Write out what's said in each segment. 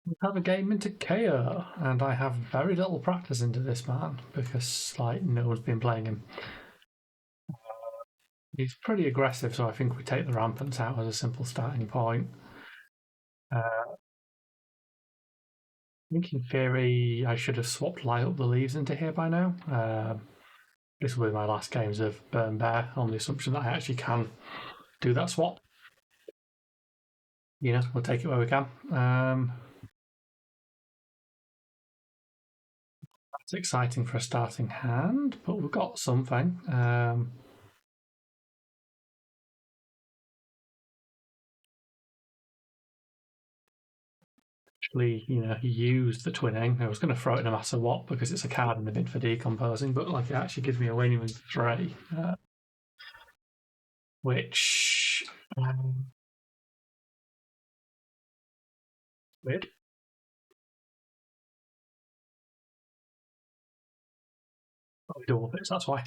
We have a game into Kayo, and I have very little practice into this man because no one's been playing him. He's pretty aggressive, so I think we take the rampants out as a simple starting point. I think in theory I should have swapped light up the leaves into here by now. This will be my last games of Burn Bear on the assumption that I actually can do that swap. We'll take it where we can. That's exciting for a starting hand, but we've got something. Actually, use the twinning. I was going to throw it no matter what because it's a card in the bin for decomposing, but it actually gives me a winning with 3, which weird. Oh, we double bits. That's why.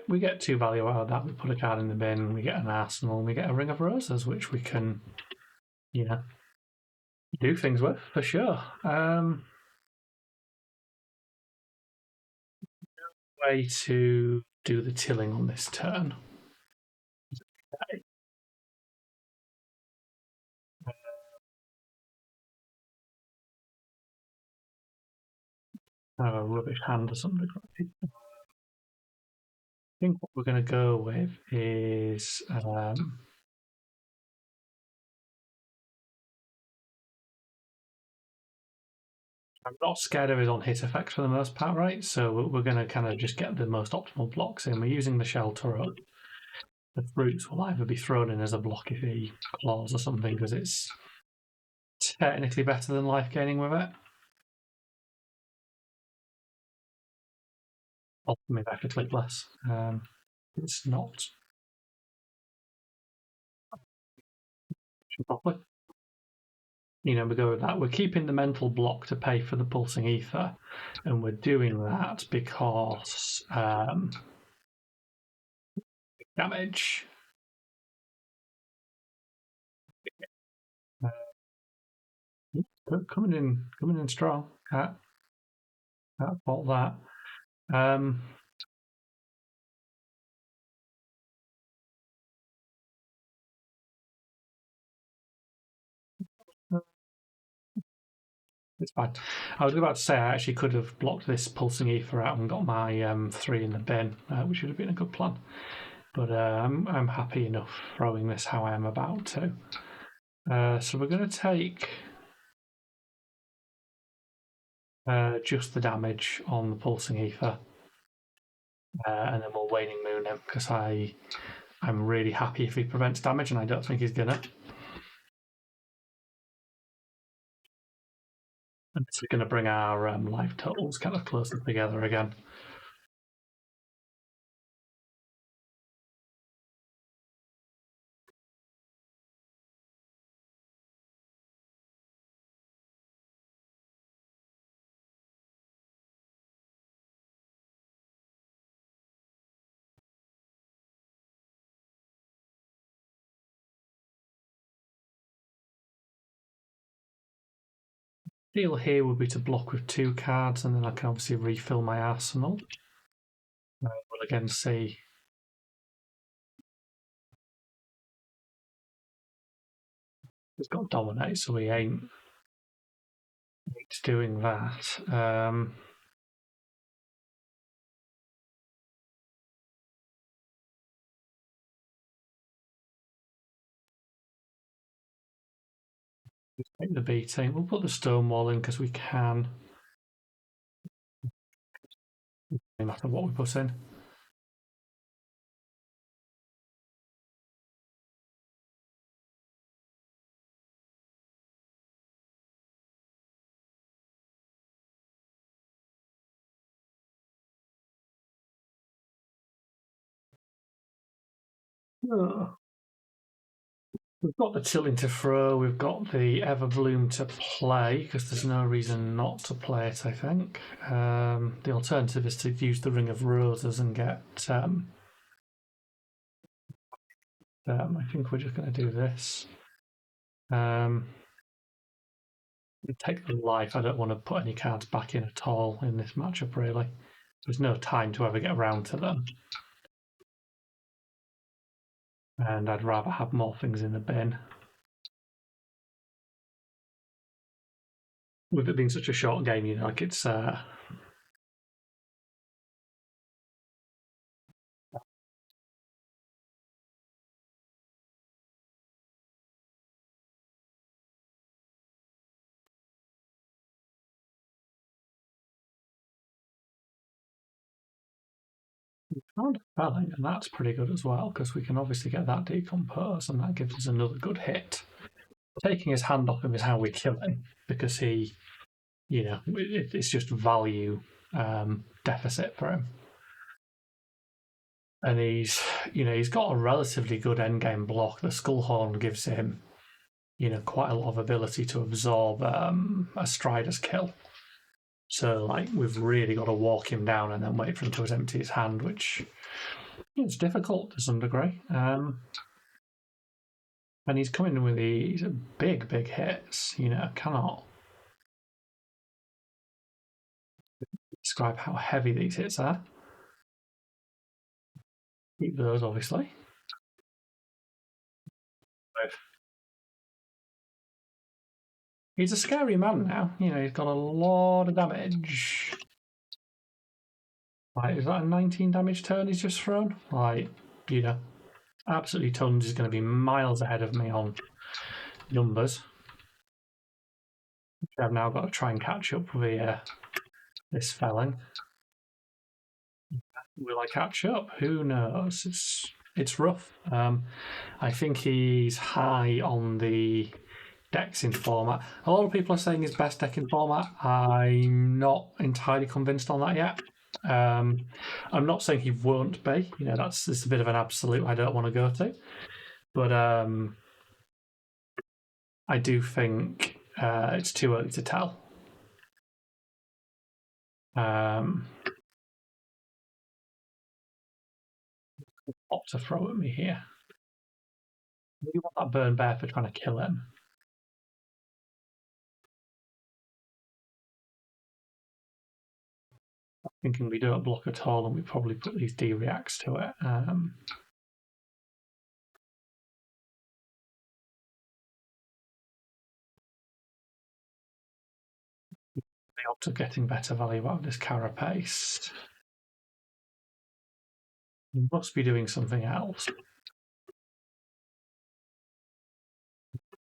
We get 2 value out of that. We put a card in the bin. We get an arsenal. And we get a ring of roses, which we can, do things with for sure. Way to do the tilling on this turn. I have a rubbish hand or something. I think what we're going to go with is I'm not scared of his on hit effects for the most part, right? So we're going to kind of just get the most optimal blocks in. We're using the shell turret. The fruits will either be thrown in as a block if he claws or something, because it's technically better than life gaining with it. Maybe I could click less. It's not properly. We go with that. We're keeping the mental block to pay for the pulsing ether, and we're doing that because damage. Coming in strong. Can't fault that. It's fine. I was about to say I actually could have blocked this pulsing ether out and got my 3 in the bin, which would have been a good plan. But I'm happy enough throwing this how I am about to. So we're going to take just the damage on the pulsing ether, and then we'll waning moon him because I'm really happy if he prevents damage, and I don't think he's gonna. And this is going to bring our life totals kind of closer together again. Deal here would be to block with 2 cards, and then I can obviously refill my arsenal. We'll again see. He's got dominate, so he ain't doing that. Take the beating. We'll put the stonewall in because we can. No matter what we put in. Oh. We've got the tilling to throw, we've got the Everbloom to play, because there's no reason not to play it, I think. The alternative is to use the Ring of Roses and get I think we're just going to do this. Take the life. I don't want to put any cards back in at all in this matchup, really. There's no time to ever get around to them. And I'd rather have more things in the bin. With it being such a short game, you know, like it's found a felling, and that's pretty good as well, because we can obviously get that decompose, and that gives us another good hit. Taking his hand off him is how we kill him, because he, you know, it's just value deficit for him. And he's, you know, he's got a relatively good endgame block. The Skullhorn gives him, you know, quite a lot of ability to absorb a Strider's kill. So, like, we've really got to walk him down and then wait for him to empty his hand, which is difficult to some degree. And he's coming with these big, big hits. You know, cannot describe how heavy these hits are. Keep those, obviously. He's a scary man now. You know, he's got a lot of damage. Like, is that a 19 damage turn he's just thrown? Like, you know, absolutely tons. He's going to be miles ahead of me on numbers. I've now got to try and catch up with this felling. Will I catch up? Who knows? It's rough. I think he's high on the decks in format. A lot of people are saying his best deck in format. I'm not entirely convinced on that yet. I'm not saying he won't be. You know, that's a bit of an absolute I don't want to go to. But I do think it's too early to tell. What to throw at me here? Do you want that burn bear for trying to kill him? I'm thinking we don't block at all, and we probably put these D-reacts to it. They opt to getting better value out of this carapace. He must be doing something else.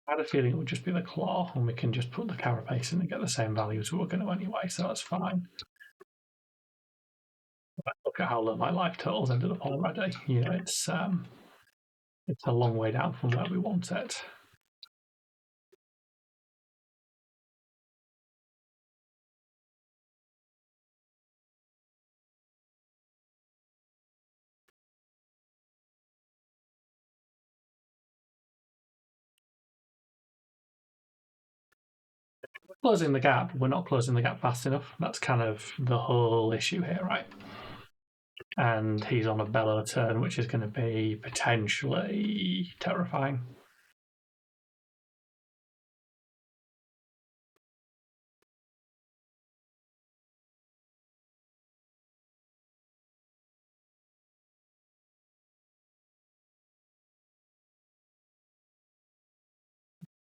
I had a feeling it would just be the claw, and we can just put the carapace in and get the same values we were going to anyway, so that's fine. But look at how low my life totals ended up already. You know, it's a long way down from where we want it. Closing the gap, we're not closing the gap fast enough. That's kind of the whole issue here, right? And he's on a bellow turn, which is going to be potentially terrifying.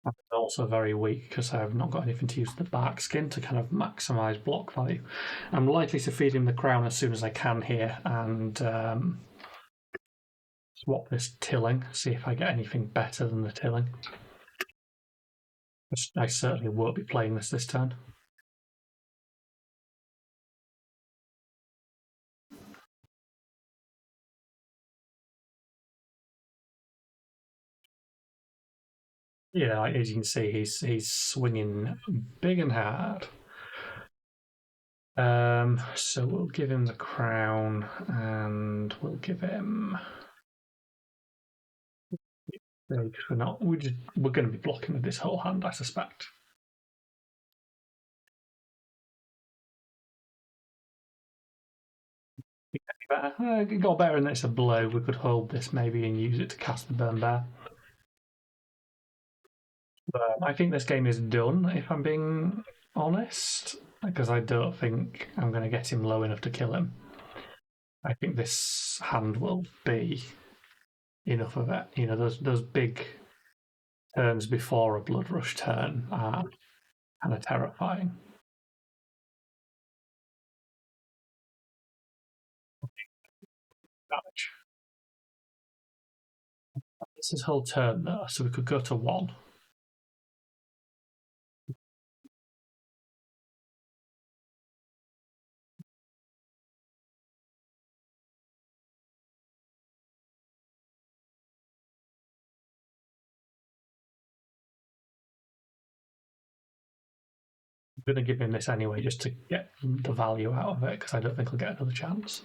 I'm also very weak because I've not got anything to use the bark skin to kind of maximise block value. I'm likely to feed him the crown as soon as I can here and swap this tilling, see if I get anything better than the tilling. I certainly won't be playing this turn. Yeah, as you can see, he's swinging big and hard. So we'll give him the crown, and we'll give him. We're going to be blocking with this whole hand, I suspect. better. It got better, and it's a blow. We could hold this maybe and use it to cast the burn bear. But I think this game is done, if I'm being honest, because I don't think I'm going to get him low enough to kill him. I think this hand will be enough of it. You know, those big turns before a blood rush turn are kind of terrifying. Damage. This is whole turn though, so we could go to 1. I'm going to give him this anyway, just to get the value out of it, because I don't think I'll get another chance.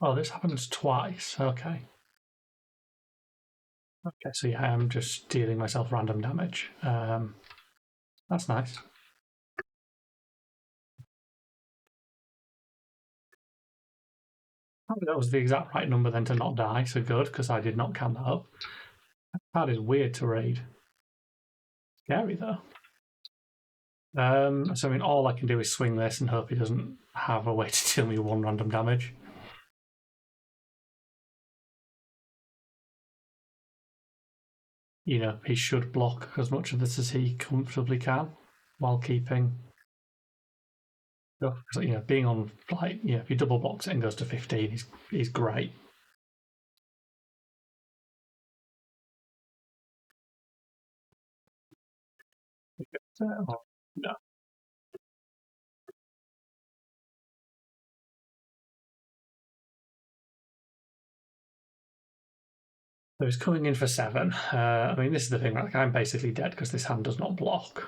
Oh, this happens twice. Okay. Okay, so yeah, I'm just dealing myself random damage. That's nice. That was the exact right number then to not die, so good, because I did not count that up. That is weird to read. Scary, though. So, I mean, all I can do is swing this and hope he doesn't have a way to deal me 1 random damage. You know, he should block as much of this as he comfortably can while keeping. You know, being on flight, you know, if he double blocks it and goes to 15, he's great. No. So he's coming in for 7. I mean, this is the thing, like, I'm basically dead because this hand does not block.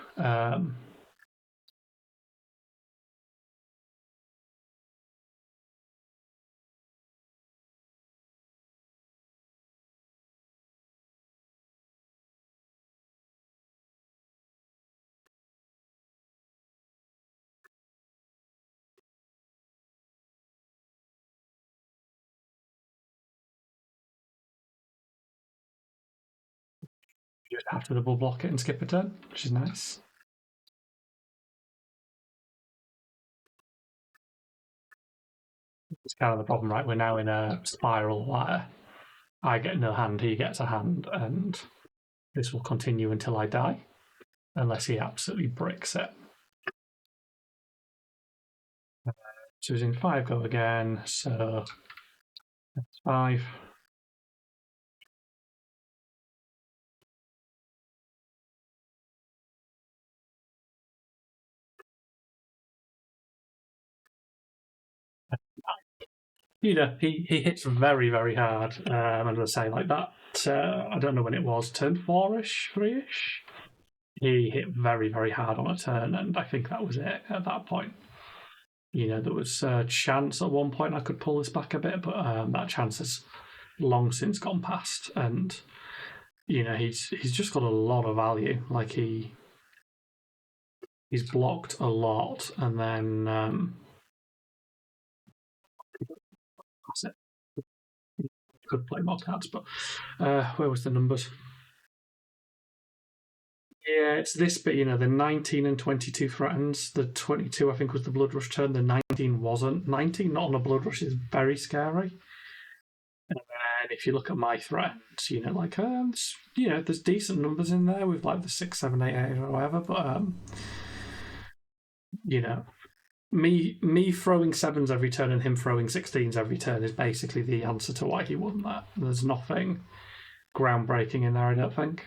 You just have to double block it and skip a turn, which is nice. It's kind of the problem, right? We're now in a spiral where I get no hand, he gets a hand, and this will continue until I die, unless he absolutely bricks it. Choosing 5 go again, so that's 5. You know, he hits very, very hard. I'm going to say like that. I don't know when it was, turn 4-ish, 3-ish. He hit very, very hard on a turn, and I think that was it at that point. You know, there was a chance at one point I could pull this back a bit, but that chance has long since gone past. And you know, he's just got a lot of value. Like he's blocked a lot, and then that's it. Could play more cards, but where was the numbers? Yeah, it's this bit, you know, the 19 and 22 threatens. The 22, I think, was the Blood Rush turn. The 19 wasn't. 19 not on a Blood Rush is very scary. And if you look at my threats, you know, like, you know, there's decent numbers in there with like the 6, 7, 8, 8 or whatever, but, you know, me throwing 7s every turn and him throwing 16s every turn is basically the answer to why he won that. There's nothing groundbreaking in there, I don't think.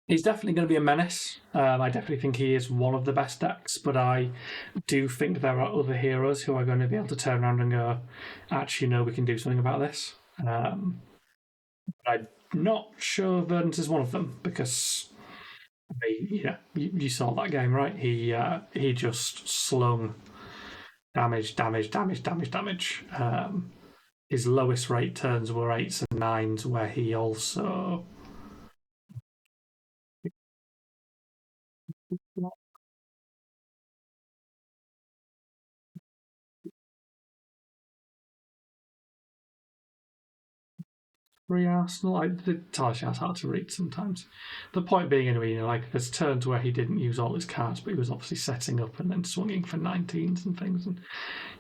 He's definitely going to be a menace. I definitely think he is one of the best decks, but I do think there are other heroes who are going to be able to turn around and go, actually, no, we can do something about this. I not sure Verdance is one of them because you saw that game, right? He just slung damage, damage, damage, damage, damage. His lowest rate turns were eights and nines, where he also 3 Arsenal. The Talishard's hard to read sometimes. The point being, anyway, like there's turns where he didn't use all his cards, but he was obviously setting up and then swinging for 19s and things. And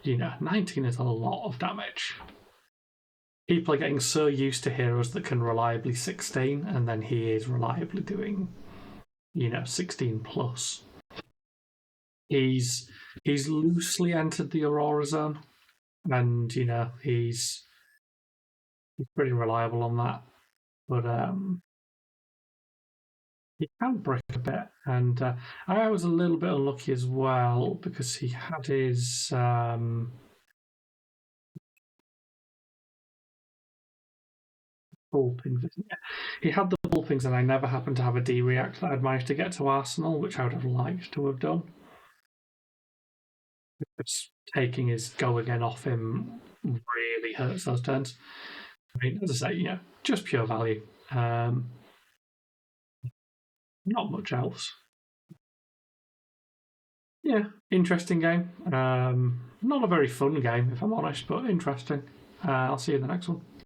19 is a lot of damage. People are getting so used to heroes that can reliably 16, and then he is reliably doing, 16 plus. He's loosely entered the Aurora zone, and he's pretty reliable on that. But he can break a bit, and I was a little bit unlucky as well because he had his Bullpings. He had the Bullpings, and I never happened to have a D react that I'd managed to get to Arsenal, which I would have liked to have done. Because taking his go again off him really hurts those turns. I mean, as I say, just pure value. Not much else. Yeah, interesting game. Not a very fun game, if I'm honest, but interesting. I'll see you in the next one.